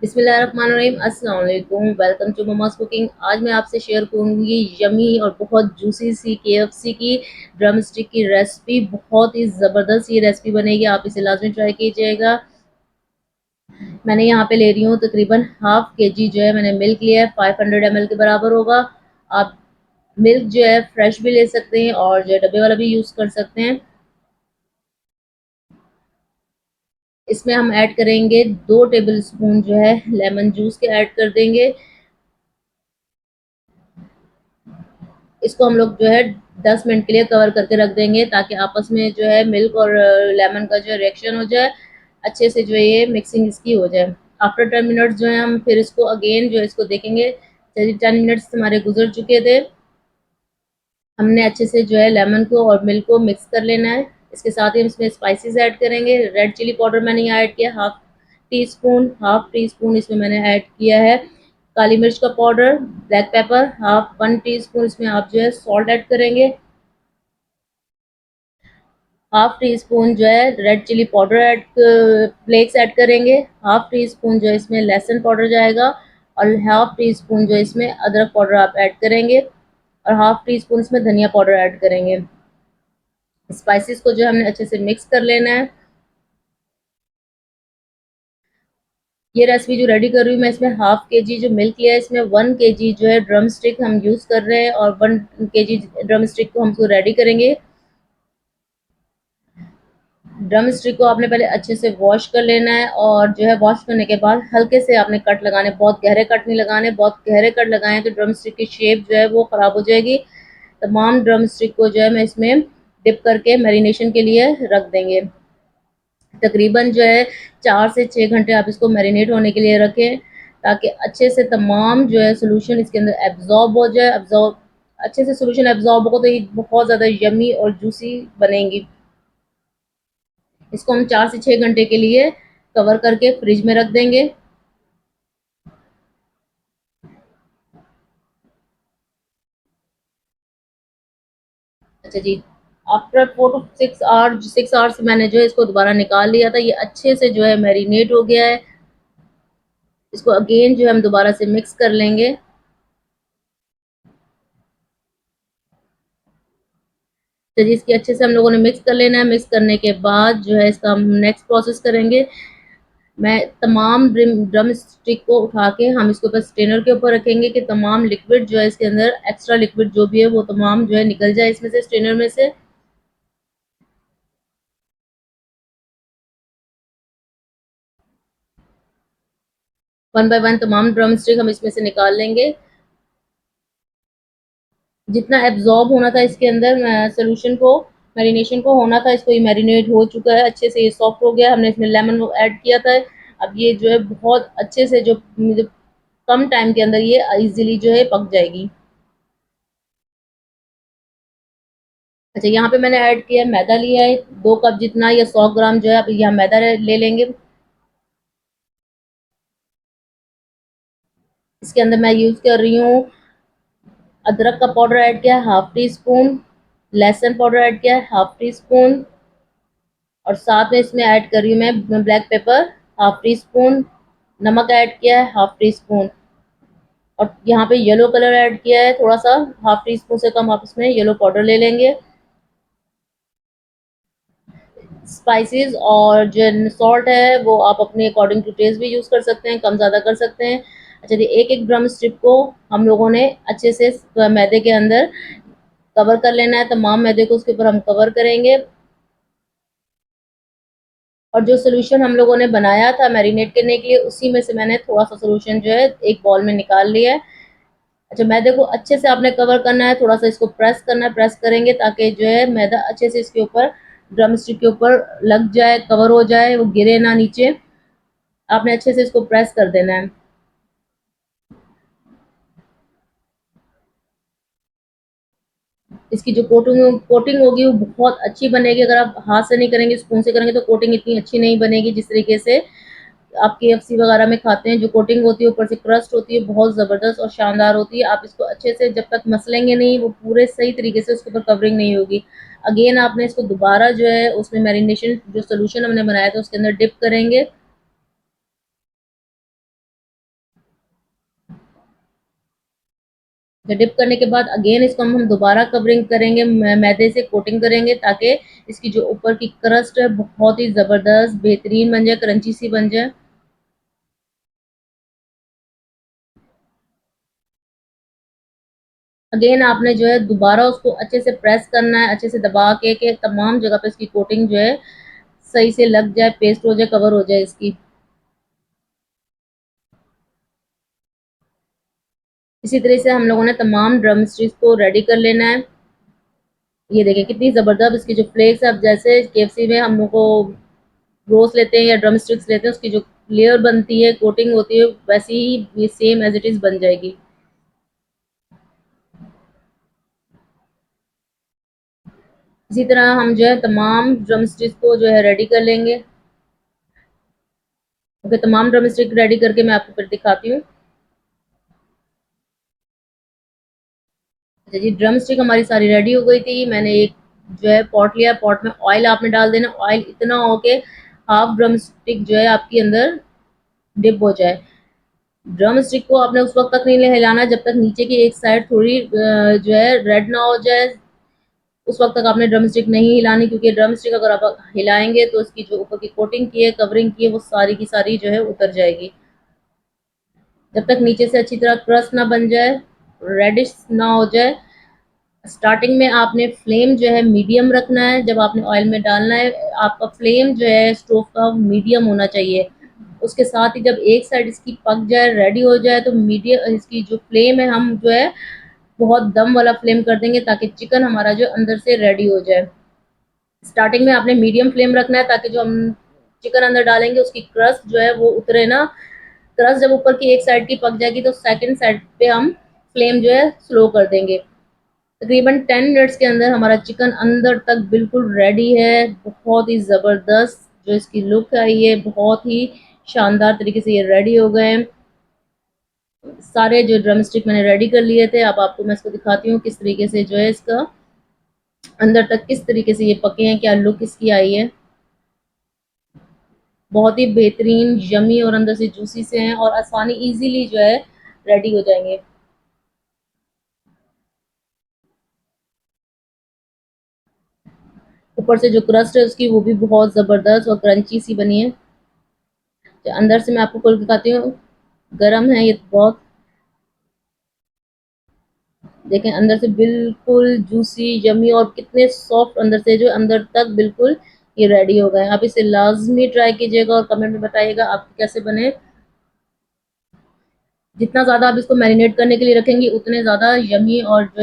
बिस्मिल्लाहिर्रहमानिर्रहीम, अस्सलाम वालेकुम। Welcome to mama's cooking. आज मैं आपसे शेयर करूंगी यमी और बहुत जूसी सी केएफसी की ड्रम स्टिक की रेसिपी। बहुत ही ज़बरदस्त ये रेसिपी बनेगी, आप इसे लाजमी ट्राई कीजिएगा। मैंने यहाँ पे ले रही हूँ तकरीबन हाफ के जी जो है मैंने मिल्क लिया है, 500 ml के बराबर होगा। आप मिल्क जो है फ्रेश भी ले सकते हैं और जो है डब्बे वाला भी यूज़ कर सकते हैं। इसमें हम ऐड करेंगे 2 टेबल स्पून जो है लेमन जूस के ऐड कर देंगे। इसको हम लोग जो है 10 मिनट के लिए कवर करके रख देंगे ताकि आपस में जो है मिल्क और लेमन का जो रिएक्शन हो जाए, अच्छे से जो है ये मिक्सिंग इसकी हो जाए। आफ्टर 10 मिनट्स जो है हम फिर इसको अगेन जो है इसको देखेंगे। चलिए 10 मिनट्स हमारे गुजर चुके थे। हमने अच्छे से जो है लेमन को और मिल्क को मिक्स कर लेना है। इसके साथ ही हम इसमें स्पाइसेस ऐड करेंगे। रेड चिली पाउडर मैंने यहाँ ऐड किया हाफ टी स्पून इसमें मैंने ऐड किया है। काली मिर्च का powder, black pepper half 1 teaspoon इसमें आप जो है सॉल्ट ऐड करेंगे। हाफ टी स्पून जो है red chili powder add flakes add करेंगे। हाफ टी स्पून जो है इसमें लहसुन पाउडर जाएगा और हाफ टी स्पून जो है इसमें अदरक पाउडर आप ऐड करेंगे और हाफ टी स्पून इसमें धनिया पाउडर ऐड करेंगे। स्पाइसेस को जो हमने अच्छे से मिक्स कर लेना है। ये रेसिपी जो रेडी कर रही हूँ मैं, इसमें हाफ के जी जो मिल्क लिया है, इसमें 1 kg जो है ड्रम स्टिक हम यूज़ कर रहे हैं और 1 kg ड्रम स्टिक को हमको रेडी करेंगे। ड्रम स्टिक को आपने पहले अच्छे से वॉश कर लेना है और जो है वॉश करने के बाद हल्के से आपने कट लगाने, बहुत गहरे कट नहीं लगाने। बहुत गहरे कट लगाएं तो ड्रम स्टिक की शेप जो है वो ख़राब हो जाएगी। तमाम ड्रम स्टिक को जो है मैं इसमें डिप करके मैरिनेशन के लिए रख देंगे। तकरीबन जो है 4 से 6 घंटे आप इसको मैरिनेट होने के लिए रखें ताकि अच्छे से तमाम जो है सोल्यूशन इसके अंदर एब्जॉर्ब हो जाए। एब्जॉर्ब अच्छे से सोल्यूशन एब्जॉर्ब होगा तो ये बहुत ज़्यादा यमी और जूसी बनेंगी। इसको हम 4 से 6 घंटे के लिए कवर करके फ्रिज में रख देंगे। अच्छा जी, आफ्टर 4 to 6 आवर्स मैंने जो है इसको दोबारा निकाल लिया था। ये अच्छे से जो है मैरिनेट हो गया है। इसको अगेन जो है हम दोबारा से मिक्स कर लेंगे। तो जी इसकी अच्छे से हम लोगों ने मिक्स कर लेना है। मिक्स करने के बाद जो है इसका हम नेक्स्ट प्रोसेस करेंगे। मैं तमाम ड्रम स्टिक को उठा के हम इसके ऊपर स्ट्रेनर के ऊपर रखेंगे कि तमाम लिक्विड जो है इसके अंदर एक्स्ट्रा लिक्विड जो भी है वो तमाम जो है निकल जाए इसमें से, स्ट्रेनर में से। वन बाय वन तमाम ड्रम स्टिक हम इसमें से निकाल लेंगे। जितना एब्जॉर्ब होना था इसके अंदर सोल्यूशन को, मैरिनेशन को होना था, इसको ये मैरिनेट हो चुका है अच्छे से, ये सॉफ्ट हो गया। हमने इसमें लेमन ऐड किया था। अब ये जो है बहुत अच्छे से जो कम टाइम के अंदर ये इजीली जो है पक जाएगी। अच्छा, यहाँ पे मैंने ऐड किया है मैदा, लिया है 2 कप जितना या 100 ग्राम जो है अब यहाँ मैदा ले लेंगे। इसके अंदर मैं यूज़ कर रही हूँ अदरक का पाउडर ऐड किया है हाफ टी स्पून, लहसुन पाउडर ऐड किया है हाफ टी स्पून और साथ में इसमें ऐड कर रही हूँ मैं black pepper half tea spoon, नमक ऐड किया है हाफ टी स्पून और यहाँ पे येलो कलर ऐड किया है थोड़ा सा, हाफ टी स्पून से कम आप इसमें येलो पाउडर ले लेंगे। स्पाइसेस और जो सॉल्ट है वो आप अपने अकॉर्डिंग टू टेस्ट भी यूज़ कर सकते हैं, कम ज़्यादा कर सकते हैं। अच्छा जी, एक एक ड्रम स्टिक को हम लोगों ने अच्छे से मैदे के अंदर कवर कर लेना है। तमाम मैदे को उसके ऊपर हम कवर करेंगे और जो सोल्यूशन हम लोगों ने बनाया था मैरिनेट करने के लिए, उसी में से मैंने थोड़ा सा सोल्यूशन जो है एक बॉल में निकाल लिया है। अच्छा, मैदे को अच्छे से आपने कवर करना है, थोड़ा सा इसको प्रेस करना है। प्रेस करेंगे ताकि जो है मैदा अच्छे से इसके ऊपर ड्रम स्टिक के ऊपर लग जाए, कवर हो जाए, वो गिरे ना नीचे। आपने अच्छे से इसको प्रेस कर देना है। इसकी जो कोटिंग होगी वो बहुत अच्छी बनेगी। अगर आप हाथ से नहीं करेंगे, स्पून से करेंगे तो कोटिंग इतनी अच्छी नहीं बनेगी। जिस तरीके से आप केएफसी वगैरह में खाते हैं, जो कोटिंग होती है ऊपर से क्रस्ट होती है, बहुत ज़बरदस्त और शानदार होती है। आप इसको अच्छे से जब तक मसलेंगे नहीं, वो पूरे सही तरीके से उसके ऊपर कवरिंग नहीं होगी। अगेन आपने इसको दोबारा जो है उसमें मैरिनेशन जो सोल्यूशन हमने बनाया था उसके अंदर डिप करेंगे तो डिप करने के बाद अगेन इसको हम दोबारा कवरिंग करेंगे, मैदे से कोटिंग करेंगे ताकि इसकी जो ऊपर की क्रस्ट है बहुत ही ज़बरदस्त बेहतरीन बन जाए, क्रंची सी बन जाए। अगेन आपने जो है दोबारा उसको अच्छे से प्रेस करना है, अच्छे से दबा के कि तमाम जगह पे इसकी कोटिंग जो है सही से लग जाए, पेस्ट हो जाए, कवर हो जाए इसकी। इसी तरह से हम लोगों ने तमाम ड्रम स्टिक्स को रेडी कर लेना है। ये देखिए कितनी ज़बरदस्त इसकी जो फ्लेक्स है, अब जैसे केएफसी में हम लोग को रोस्ट लेते हैं या ड्रम स्टिक्स लेते हैं, उसकी जो लेयर बनती है, कोटिंग होती है, वैसी ही ये सेम एज इट इज़ बन जाएगी। इसी तरह हम जो है तमाम ड्रम स्टिक्स को जो है रेडी कर लेंगे। ओके, तमाम ड्रम स्टिक रेडी करके मैं आपको फिर दिखाती हूँ। अच्छा जी, ड्रम स्टिक हमारी सारी रेडी हो गई थी। मैंने एक जो है पॉट लिया, पॉट में ऑयल आपने डाल देना, ऑयल इतना हो के हाफ ड्रम स्टिक जो है आपके अंदर डिप हो जाए। ड्रम स्टिक को आपने उस वक्त तक नहीं हिलाना जब तक नीचे की एक साइड थोड़ी जो है रेड ना हो जाए, उस वक्त तक आपने ड्रम स्टिक नहीं हिलानी, क्योंकि ड्रम स्टिक अगर आप हिलाएंगे तो इसकी जो ऊपर की कोटिंग की है, कवरिंग की है, वो सारी की सारी जो है उतर जाएगी। जब तक नीचे से अच्छी तरह क्रस्ट ना बन जाए, रेडिश ना हो जाए। स्टार्टिंग में आपने फ्लेम जो है मीडियम रखना है, जब आपने ऑयल में डालना है आपका फ्लेम जो है स्टोव का मीडियम होना चाहिए। उसके साथ ही जब एक साइड इसकी पक जाए, रेडी हो जाए, तो मीडियम इसकी जो फ्लेम है हम जो है बहुत दम वाला फ्लेम कर देंगे ताकि चिकन हमारा जो अंदर से रेडी हो जाए। स्टार्टिंग में आपने मीडियम फ्लेम रखना है ताकि जो हम चिकन अंदर डालेंगे उसकी क्रस्ट जो है वो उतरे ना। क्रस्ट जब ऊपर की एक साइड की पक जाएगी तो सेकंड साइड पे हम फ्लेम जो है स्लो कर देंगे। तकरीबन 10 मिनट्स के अंदर हमारा चिकन अंदर तक बिल्कुल रेडी है। बहुत ही ज़बरदस्त जो इसकी लुक है, ये बहुत ही शानदार तरीके से ये रेडी हो गए हैं। सारे जो ड्रम स्टिक मैंने रेडी कर लिए थे, अब आपको मैं इसको दिखाती हूँ किस तरीके से जो है इसका अंदर तक किस तरीके से ये पके हैं, क्या लुक इसकी आई है। बहुत ही बेहतरीन यमी और अंदर से जूसी से हैं और आसानी इजीली जो है रेडी हो जाएंगे। ऊपर से जो क्रस्ट है उसकी वो भी बहुत ज़बरदस्त और क्रंची सी बनी है। जो अंदर से मैं आपको खोल के दिखाती हूँ, गरम है ये तो बहुत। देखें अंदर से बिल्कुल जूसी यमी और कितने सॉफ्ट अंदर से, जो अंदर तक बिल्कुल ये रेडी हो गए। आप इसे लाजमी ट्राई कीजिएगा और कमेंट में बताइएगा आपके कैसे बने। जितना ज़्यादा आप इसको मैरिनेट करने के लिए रखेंगे उतने ज़्यादा यमी और जो